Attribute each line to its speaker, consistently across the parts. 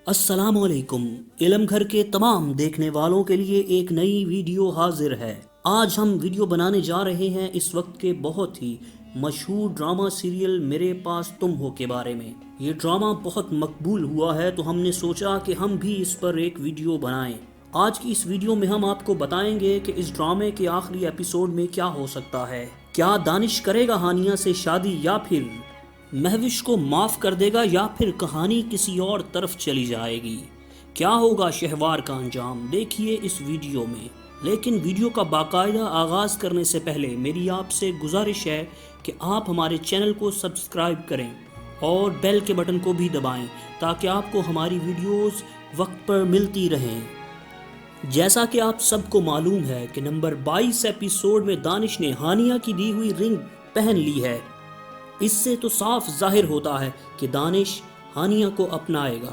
Speaker 1: السلام علیکم۔ علم گھر کے تمام دیکھنے والوں کے لیے ایک نئی ویڈیو حاضر ہے۔ آج ہم ویڈیو بنانے جا رہے ہیں اس وقت کے بہت ہی مشہور ڈرامہ سیریل میرے پاس تم ہو کے بارے میں۔ یہ ڈرامہ بہت مقبول ہوا ہے تو ہم نے سوچا کہ ہم بھی اس پر ایک ویڈیو بنائیں۔ آج کی اس ویڈیو میں ہم آپ کو بتائیں گے کہ اس ڈرامے کے آخری ایپیسوڈ میں کیا ہو سکتا ہے۔ کیا دانش کرے گا ہانیہ سے شادی یا پھر مہوش کو معاف کر دے گا یا پھر کہانی کسی اور طرف چلی جائے گی؟ کیا ہوگا شہوار کا انجام؟ دیکھیے اس ویڈیو میں۔ لیکن ویڈیو کا باقاعدہ آغاز کرنے سے پہلے میری آپ سے گزارش ہے کہ آپ ہمارے چینل کو سبسکرائب کریں اور بیل کے بٹن کو بھی دبائیں تاکہ آپ کو ہماری ویڈیوز وقت پر ملتی رہیں۔ جیسا کہ آپ سب کو معلوم ہے کہ نمبر 22 ایپیسوڈ میں دانش نے ہانیہ کی دی ہوئی رنگ پہن لی ہے۔ اس سے تو صاف ظاہر ہوتا ہے کہ دانش ہانیہ کو اپنائے گا،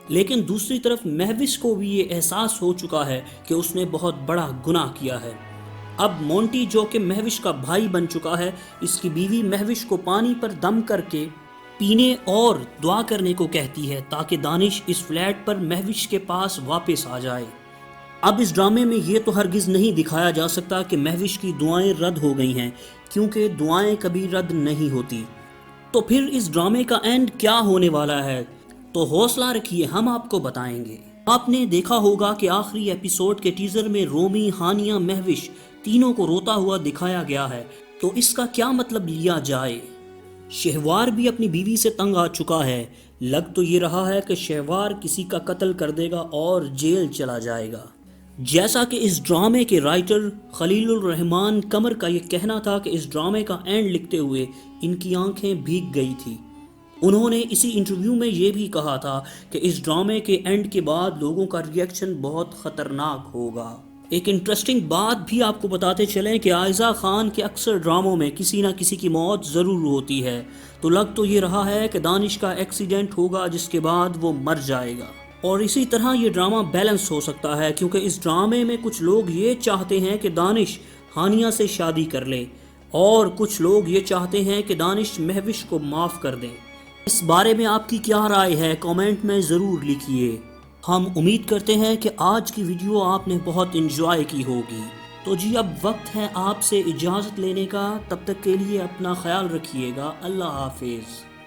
Speaker 1: لیکن دوسری طرف مہوش کو بھی یہ احساس ہو چکا ہے کہ اس نے بہت بڑا گناہ کیا ہے۔ اب مونٹی جو کہ مہوش کا بھائی بن چکا ہے، اس کی بیوی مہوش کو پانی پر دم کر کے پینے اور دعا کرنے کو کہتی ہے تاکہ دانش اس فلیٹ پر مہوش کے پاس واپس آ جائے۔ اب اس ڈرامے میں یہ تو ہرگز نہیں دکھایا جا سکتا کہ مہوش کی دعائیں رد ہو گئی ہیں، کیونکہ دعائیں کبھی رد نہیں ہوتی۔ تو پھر اس ڈرامے کا اینڈ کیا ہونے والا ہے؟ تو حوصلہ رکھیے، ہم آپ کو بتائیں گے۔ آپ نے دیکھا ہوگا کہ آخری ایپیسوڈ کے ٹیزر میں رومی، ہانیہ، مہوش تینوں کو روتا ہوا دکھایا گیا ہے۔ تو اس کا کیا مطلب لیا جائے؟ شہوار بھی اپنی بیوی سے تنگ آ چکا ہے۔ لگ تو یہ رہا ہے کہ شہوار کسی کا قتل کر دے گا اور جیل چلا جائے گا۔ جیسا کہ اس ڈرامے کے رائٹر خلیل الرحمن قمر کا یہ کہنا تھا کہ اس ڈرامے کا اینڈ لکھتے ہوئے ان کی آنکھیں بھیگ گئی تھی۔ انہوں نے اسی انٹرویو میں یہ بھی کہا تھا کہ اس ڈرامے کے اینڈ کے بعد لوگوں کا ریئیکشن بہت خطرناک ہوگا۔ ایک انٹرسٹنگ بات بھی آپ کو بتاتے چلیں کہ عائزہ خان کے اکثر ڈراموں میں کسی نہ کسی کی موت ضرور ہوتی ہے، تو لگ تو یہ رہا ہے کہ دانش کا ایکسیڈنٹ ہوگا جس کے بعد وہ مر جائے گا۔ اور اسی طرح یہ ڈرامہ بیلنس ہو سکتا ہے، کیونکہ اس ڈرامے میں کچھ لوگ یہ چاہتے ہیں کہ دانش ہانیہ سے شادی کر لے اور کچھ لوگ یہ چاہتے ہیں کہ دانش مہوش کو معاف کر دیں۔ اس بارے میں آپ کی کیا رائے ہے؟ کامنٹ میں ضرور لکھیے۔ ہم امید کرتے ہیں کہ آج کی ویڈیو آپ نے بہت انجوائے کی ہوگی۔ تو جی اب وقت ہے آپ سے اجازت لینے کا، تب تک کے لیے اپنا خیال رکھیے گا۔ اللہ حافظ۔